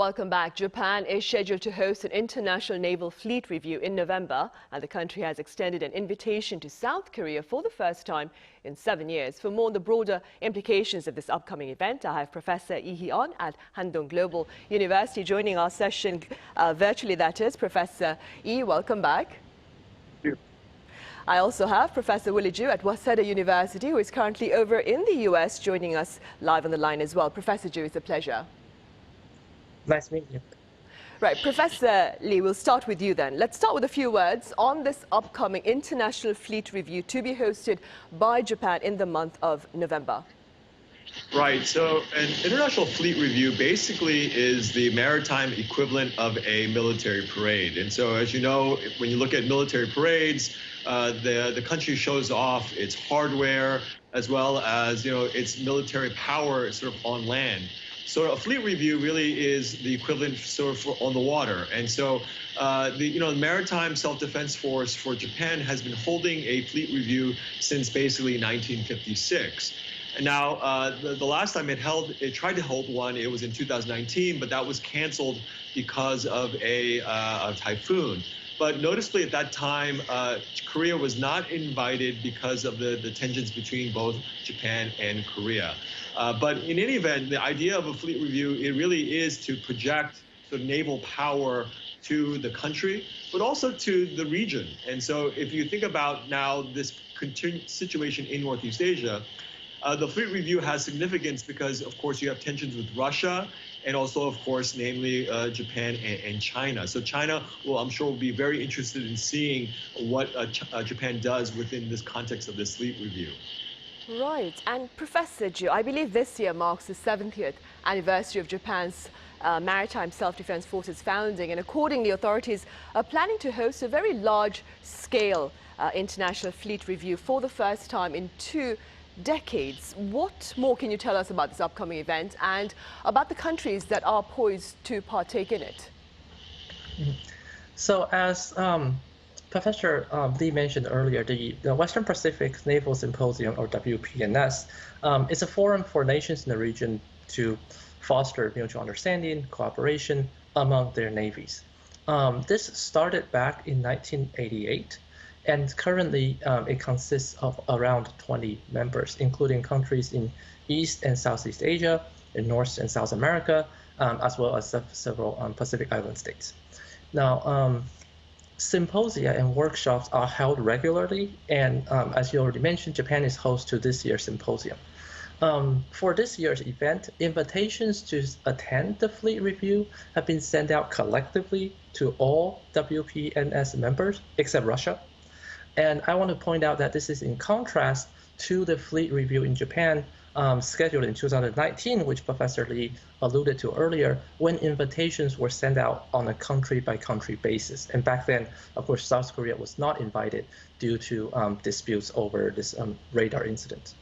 Welcome back. Japan is scheduled to host an international naval fleet review in November, and the country has extended an invitation to South Korea for the first time in 7 years. For more on the broader implications of this upcoming event, I have Professor Lee Hee-eun at Handong Global University joining our session virtually, that is. Professor Lee, welcome back. Thank you. I also have Professor WILLY JOU at Waseda University, who is currently over in the US, joining us live on the line as well. Professor JOU, it's a pleasure. Nice meeting you. Right, Professor Lee, we'll start with you then. Let's start with a few words on this upcoming International Fleet Review to be hosted by Japan in the month of November. Right, so an International Fleet Review basically is the maritime equivalent of a military parade. And so, as you know, when you look at military parades, the country shows off its hardware as well as, its military power sort of on land. So a fleet review really is the equivalent sort of on the water. And so the Maritime Self-Defense Force for Japan has been holding a fleet review since basically 1956. And now the last time it tried to hold one, it was in 2019, but that was canceled because of a typhoon. But noticeably at that time, Korea was not invited because of the tensions between both Japan and Korea. But in any event, the idea of a fleet review, it really is to project the naval power to the country, but also to the region. And so if you think about now this situation in Northeast Asia, the fleet review has significance because, of course, you have tensions with Russia and also, of course, namely Japan and China. So China, I'm sure, will be very interested in seeing what Japan does within this context of this fleet review. Right. And Professor JOU, I believe this year marks the 70th anniversary of Japan's Maritime Self-Defense Force's founding, and accordingly, authorities are planning to host a very large-scale international fleet review for the first time in 2 decades. What more can you tell us about this upcoming event and about the countries that are poised to partake in it? So as Professor Lee mentioned earlier, the Western Pacific Naval Symposium, or WPNS, is a forum for nations in the region to foster mutual understanding, cooperation among their navies. This started back in 1988. And currently, it consists of around 20 members, including countries in East and Southeast Asia, in North and South America, as well as several Pacific Island states. Now, symposia and workshops are held regularly, and as you already mentioned, Japan is host to this year's symposium. For this year's event, invitations to attend the fleet review have been sent out collectively to all WPNS members, except Russia. And I want to point out that this is in contrast to the fleet review in Japan scheduled in 2019, which Professor Lee alluded to earlier, when invitations were sent out on a country-by-country basis. And back then, of course, South Korea was not invited due to disputes over this radar incident.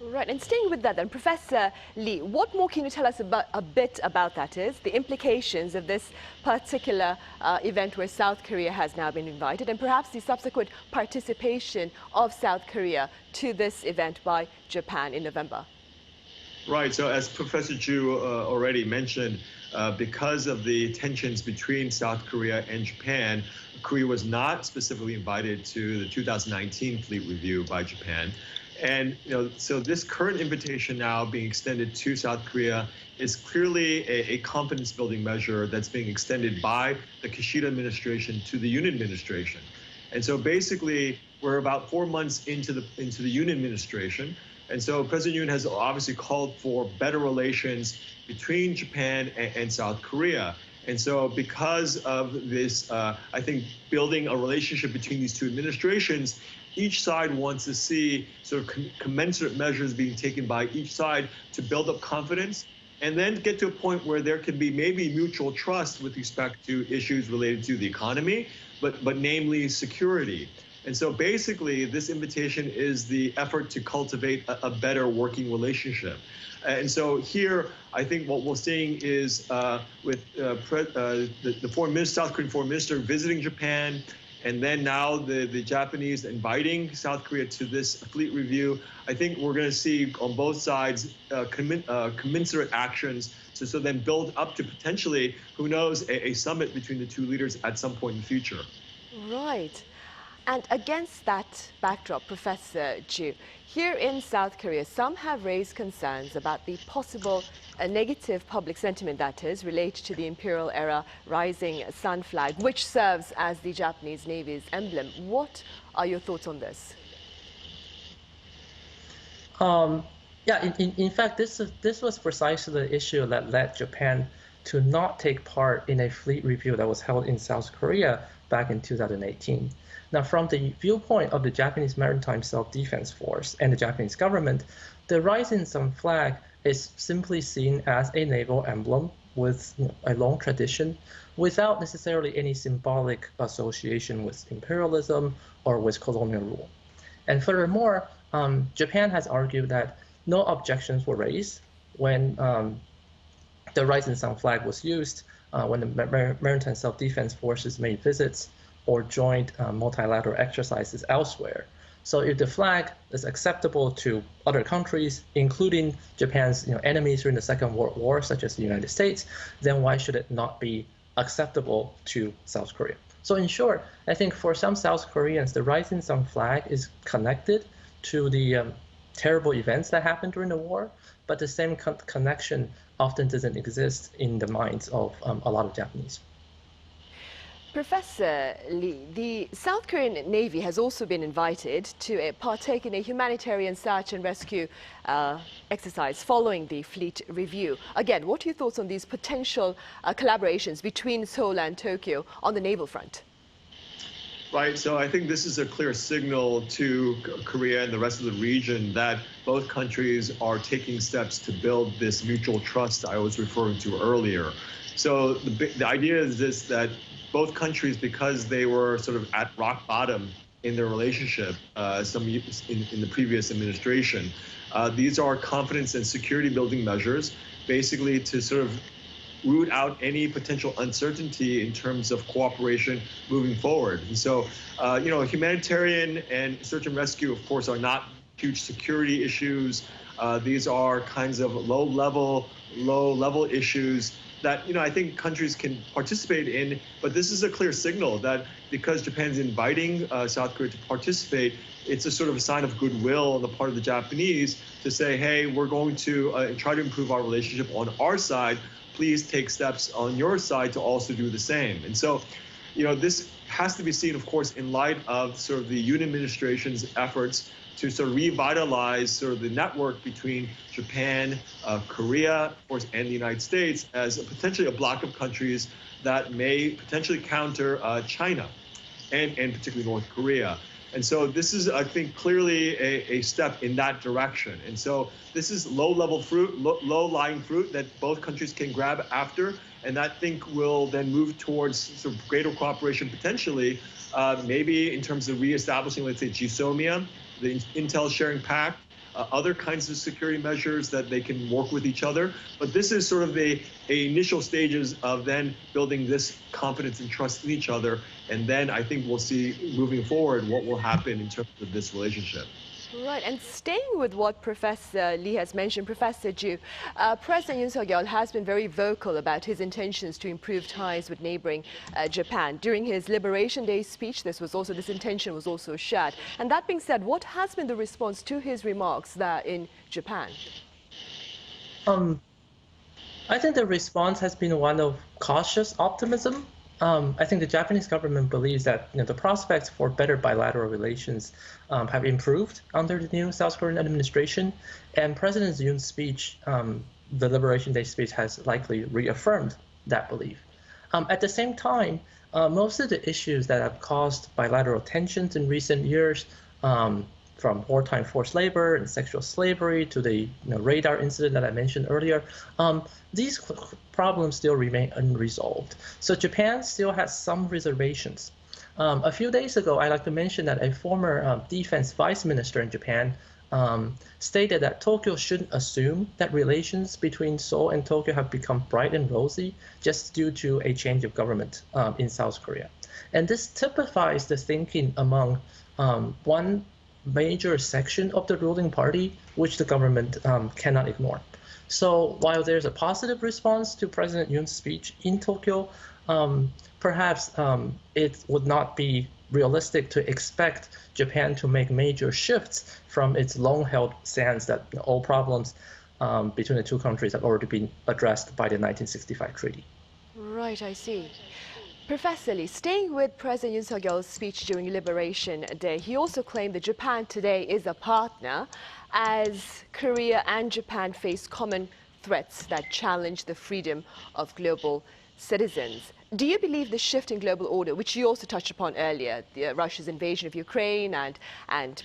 Right, and staying with that then, Professor Lee, what more can you tell us a bit about that is, the implications of this particular event where South Korea has now been invited, and perhaps the subsequent participation of South Korea to this event by Japan in November? Right, so as Professor JOU already mentioned, because of the tensions between South Korea and Japan, Korea was not specifically invited to the 2019 fleet review by Japan. And so this current invitation now being extended to South Korea is clearly a confidence-building measure that's being extended by the Kishida administration to the Yoon administration. And so basically, we're about 4 months into the Yoon administration. And so President Yoon has obviously called for better relations between Japan and South Korea. And so because of this, I think, building a relationship between these two administrations, each side wants to see sort of commensurate measures being taken by each side to build up confidence and then get to a point where there can be maybe mutual trust with respect to issues related to the economy, but namely security. And so basically, this invitation is the effort to cultivate a better working relationship. And so here, I think what we're seeing is with the foreign minister, South Korean foreign minister visiting Japan, and then now the Japanese inviting South Korea to this fleet review, I think we're going to see on both sides commensurate actions so then build up to potentially, who knows, a summit between the two leaders at some point in the future. Right. And against that backdrop, Professor Ju, here in South Korea, some have raised concerns about the possible negative public sentiment, that is, related to the imperial-era rising sun flag, which serves as the Japanese Navy's emblem. What are your thoughts on this? Yeah, in fact, this was precisely the issue that led Japan to not take part in a fleet review that was held in South Korea back in 2018. Now, from the viewpoint of the Japanese Maritime Self-Defense Force and the Japanese government, the rising sun flag is simply seen as a naval emblem with a long tradition without necessarily any symbolic association with imperialism or with colonial rule. And furthermore, Japan has argued that no objections were raised when the rising sun flag was used when the Maritime Self-Defense Forces made visits or joint multilateral exercises elsewhere. So if the flag is acceptable to other countries, including Japan's enemies during the Second World War, such as the United States, then why should it not be acceptable to South Korea? So in short, I think for some South Koreans, the rising sun flag is connected to the terrible events that happened during the war, but the same connection often doesn't exist in the minds of a lot of Japanese. Professor Lee, the South Korean Navy has also been invited to partake in a humanitarian search and rescue exercise following the fleet review. Again, what are your thoughts on these potential collaborations between Seoul and Tokyo on the naval front? Right, so I think this is a clear signal to Korea and the rest of the region that both countries are taking steps to build this mutual trust I was referring to earlier. So the idea is this, that both countries, because they were sort of at rock bottom in their relationship in the previous administration, these are confidence and security building measures, basically to sort of root out any potential uncertainty in terms of cooperation moving forward. And so, humanitarian and search and rescue, of course, are not huge security issues. These are kinds of low-level issues that I think countries can participate in. But this is a clear signal that because Japan's inviting South Korea to participate, it's a sort of a sign of goodwill on the part of the Japanese to say, hey, we're going to try to improve our relationship on our side. Please take steps on your side to also do the same. And so, this has to be seen, of course, in light of sort of the Yoon administration's efforts to sort of revitalize sort of the network between Japan, Korea, of course, and the United States as potentially a block of countries that may potentially counter China and particularly North Korea. And so this is, I think, clearly a step in that direction. And so this is low-level fruit, low-lying fruit that both countries can grab after, and that I think will then move towards sort of greater cooperation potentially, maybe in terms of reestablishing, let's say, GSOMIA, the Intel Sharing Pact, other kinds of security measures that they can work with each other. But this is sort of the initial stages of then building this confidence and trust in each other. And then I think we'll see moving forward what will happen in terms of this relationship. Right, and staying with what Professor Lee has mentioned, Professor Ju, President Yoon Suk-yeol has been very vocal about his intentions to improve ties with neighboring Japan. During his Liberation Day speech, this intention was also shared. And that being said, what has been the response to his remarks there in Japan? I think the response has been one of cautious optimism. I think the Japanese government believes that the prospects for better bilateral relations have improved under the new South Korean administration, and President Yoon's speech, the Liberation Day speech, has likely reaffirmed that belief. At the same time, most of the issues that have caused bilateral tensions in recent years, from wartime forced labor and sexual slavery to the radar incident that I mentioned earlier, these problems still remain unresolved. So Japan still has some reservations. A few days ago, I'd like to mention that a former defense vice minister in Japan stated that Tokyo shouldn't assume that relations between Seoul and Tokyo have become bright and rosy just due to a change of government in South Korea. And this typifies the thinking among one major section of the ruling party, which the government cannot ignore. So while there's a positive response to President Yoon's speech in Tokyo, perhaps it would not be realistic to expect Japan to make major shifts from its long-held stance that all problems between the two countries have already been addressed by the 1965 treaty. Right, I see. Professor Lee, staying with President Yoon Suk-yeol's speech during Liberation Day, he also claimed that Japan today is a partner as Korea and Japan face common threats that challenge the freedom of global citizens. Do you believe the shift in global order, which you also touched upon earlier, Russia's invasion of Ukraine and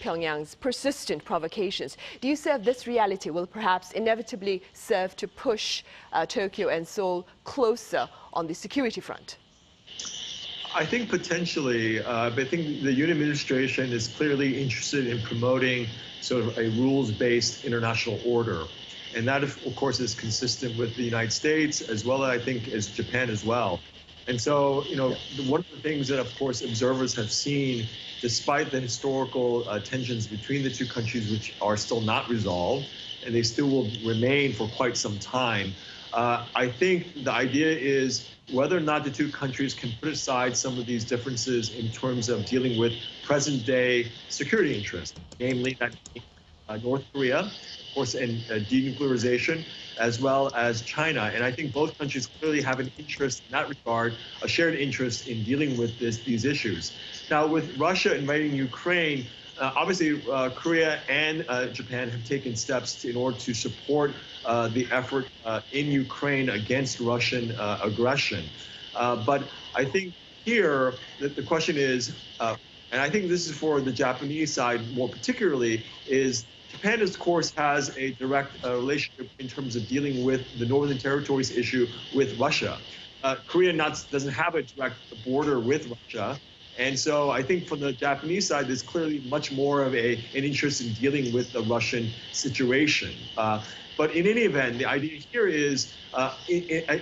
Pyongyang's persistent provocations, do you say this reality will perhaps inevitably serve to push Tokyo and Seoul closer on the security front? I think potentially, but I think the Yoon administration is clearly interested in promoting sort of a rules-based international order. And that, of course, is consistent with the United States as well, I think, as Japan as well. And so, one of the things that, of course, observers have seen, despite the historical tensions between the two countries, which are still not resolved, and they still will remain for quite some time, I think the idea is whether or not the two countries can put aside some of these differences in terms of dealing with present-day security interests, namely that North Korea, of course, and denuclearization, as well as China. And I think both countries clearly have an interest in that regard, a shared interest in dealing with these issues. Now, with Russia invading Ukraine, obviously, Korea and Japan have taken steps in order to support the effort in Ukraine against Russian aggression. But I think here that the question is, and I think this is for the Japanese side more particularly, is Japan, of course, has a direct relationship in terms of dealing with the Northern Territories issue with Russia. Korea doesn't have a direct border with Russia. And so I think from the Japanese side, there's clearly much more of an interest in dealing with the Russian situation. But in any event, the idea here is,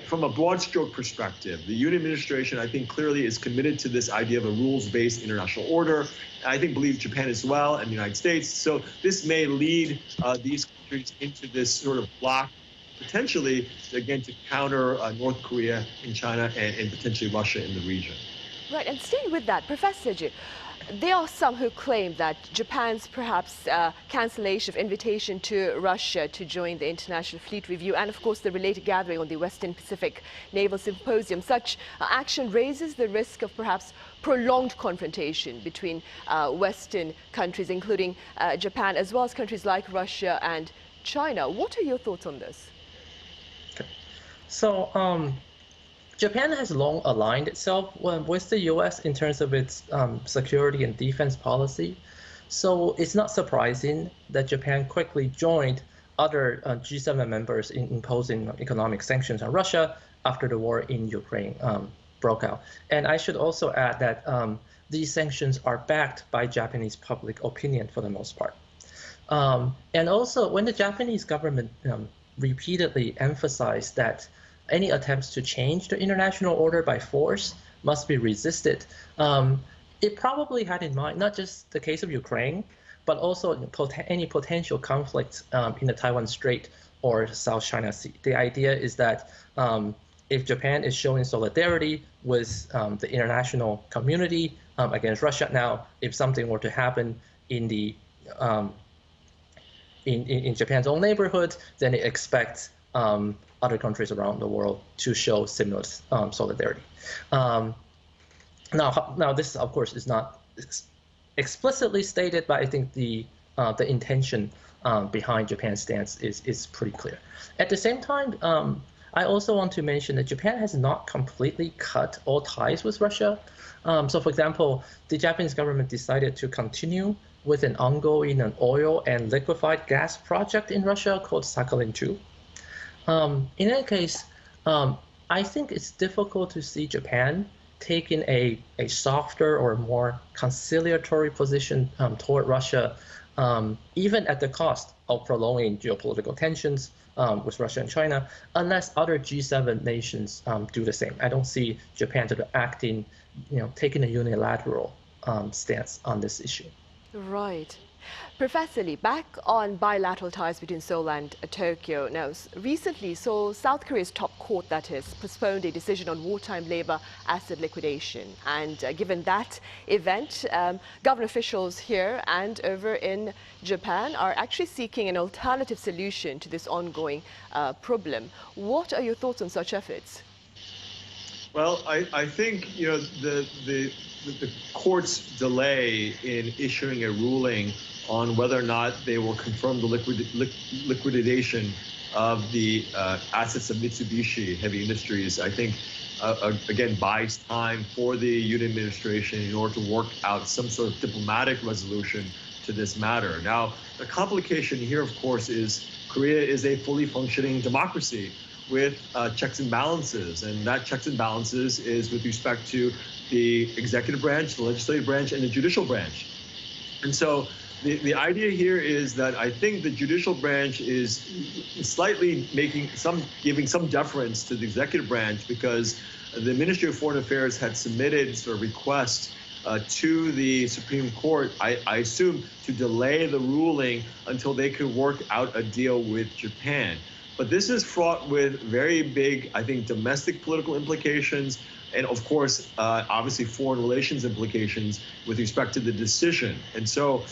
from a broad stroke perspective, the Yoon administration, I think, clearly is committed to this idea of a rules-based international order. I think believes Japan as well and the United States. So this may lead these countries into this sort of block, potentially, again, to counter North Korea and China and potentially Russia in the region. Right, and staying with that, Professor Ju, there are some who claim that Japan's perhaps cancellation of invitation to Russia to join the International Fleet Review and, of course, the related gathering on the Western Pacific Naval Symposium, such action raises the risk of perhaps prolonged confrontation between Western countries, including Japan, as well as countries like Russia and China. What are your thoughts on this? Okay. So, Japan has long aligned itself with the U.S. in terms of its security and defense policy. So it's not surprising that Japan quickly joined other G7 members in imposing economic sanctions on Russia after the war in Ukraine broke out. And I should also add that these sanctions are backed by Japanese public opinion for the most part. And also, when the Japanese government repeatedly emphasized that any attempts to change the international order by force must be resisted, it probably had in mind not just the case of Ukraine, but also any potential conflict in the Taiwan Strait or South China Sea. The idea is that if Japan is showing solidarity with the international community against Russia, now if something were to happen in the in Japan's own neighborhood, then it expects other countries around the world to show similar solidarity. Now, this of course is not explicitly stated, but I think the intention behind Japan's stance is pretty clear. At the same time, I also want to mention that Japan has not completely cut all ties with Russia. So, for example, the Japanese government decided to continue with an ongoing oil and liquefied gas project in Russia called Sakhalin-2. In any case, I think it's difficult to see Japan taking a softer or more conciliatory position toward Russia, even at the cost of prolonging geopolitical tensions with Russia and China, unless other G7 nations do the same. I don't see Japan taking a unilateral stance on this issue. Right. Professor Lee, back on bilateral ties between Seoul and Tokyo. Now, recently, South Korea's top court, that is, postponed a decision on wartime labor asset liquidation. And given that event, government officials here and over in Japan are actually seeking an alternative solution to this ongoing problem. What are your thoughts on such efforts? Well, I think the court's delay in issuing a ruling on whether or not they will confirm the liquidation of the assets of Mitsubishi Heavy Industries, I think, again, buys time for the Yoon administration in order to work out some sort of diplomatic resolution to this matter. Now, the complication here, of course, is Korea is a fully functioning democracy with checks and balances, and that checks and balances is with respect to the executive branch, the legislative branch, and the judicial branch. And so the idea here is that I think the judicial branch is slightly giving some deference to the executive branch, because the Ministry of Foreign Affairs had submitted sort of requests to the Supreme Court, I assume, to delay the ruling until they could work out a deal with Japan. But this is fraught with very big, I think, domestic political implications, and of course, obviously foreign relations implications with respect to the decision. And so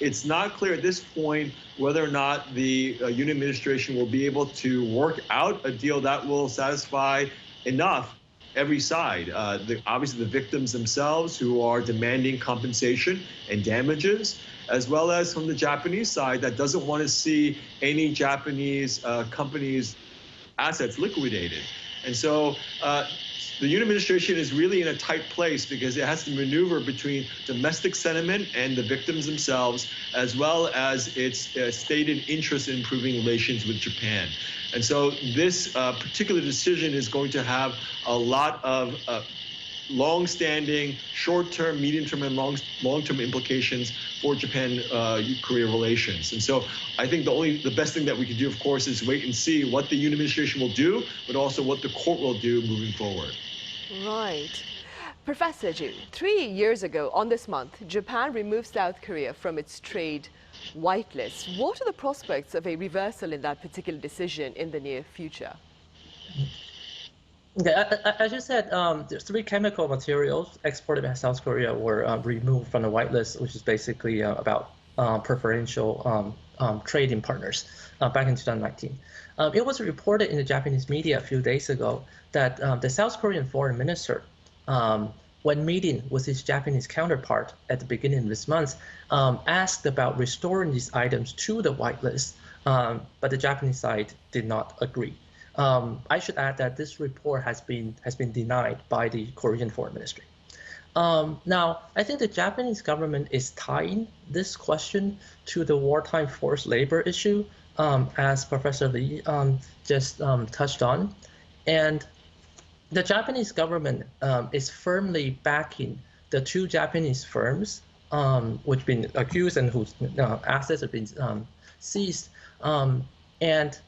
it's not clear at this point whether or not the Yoon administration will be able to work out a deal that will satisfy enough every side. Obviously, the victims themselves, who are demanding compensation and damages, as well as from the Japanese side that doesn't want to see any Japanese companies' assets liquidated. And so the Yoon administration is really in a tight place because it has to maneuver between domestic sentiment and the victims themselves, as well as its stated interest in improving relations with Japan. And so this particular decision is going to have a lot of long-standing, short-term, medium-term, and long-term implications for Japan-Korea relations. And so I think the best thing that we can do, of course, is wait and see what the Yoon administration will do, but also what the court will do moving forward. Right. Professor Ju, 3 years ago on this month, Japan removed South Korea from its trade whitelist. What are the prospects of a reversal in that particular decision in the near future? Yeah, as you said, there's 3 chemical materials exported by South Korea were removed from the whitelist, which is basically about preferential trading partners back in 2019. It was reported in the Japanese media a few days ago that the South Korean foreign minister, when meeting with his Japanese counterpart at the beginning of this month, asked about restoring these items to the whitelist, but the Japanese side did not agree. I should add that this report has been denied by the Korean Foreign Ministry. Now, I think the Japanese government is tying this question to the wartime forced labor issue, as Professor Lee just touched on. And the Japanese government is firmly backing the 2 Japanese firms which have been accused and whose assets have been seized. And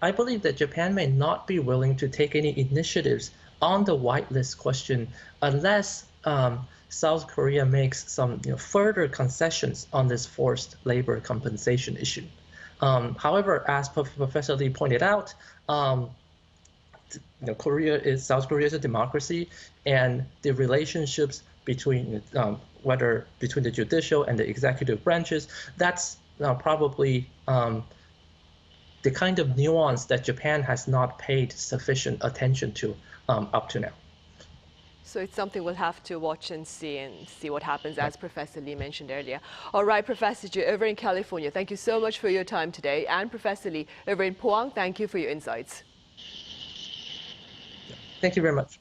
I believe that Japan may not be willing to take any initiatives on the whitelist question unless South Korea makes some further concessions on this forced labor compensation issue. However, as Professor Lee pointed out, South Korea is a democracy, and the relationships between between the judicial and the executive branches, that's probably the kind of nuance that Japan has not paid sufficient attention to up to now. So it's something we'll have to watch and see what happens, as Professor Lee mentioned earlier. All right, Professor Ju, over in California, thank you so much for your time today. And Professor Lee, over in Pohang, thank you for your insights. Thank you very much.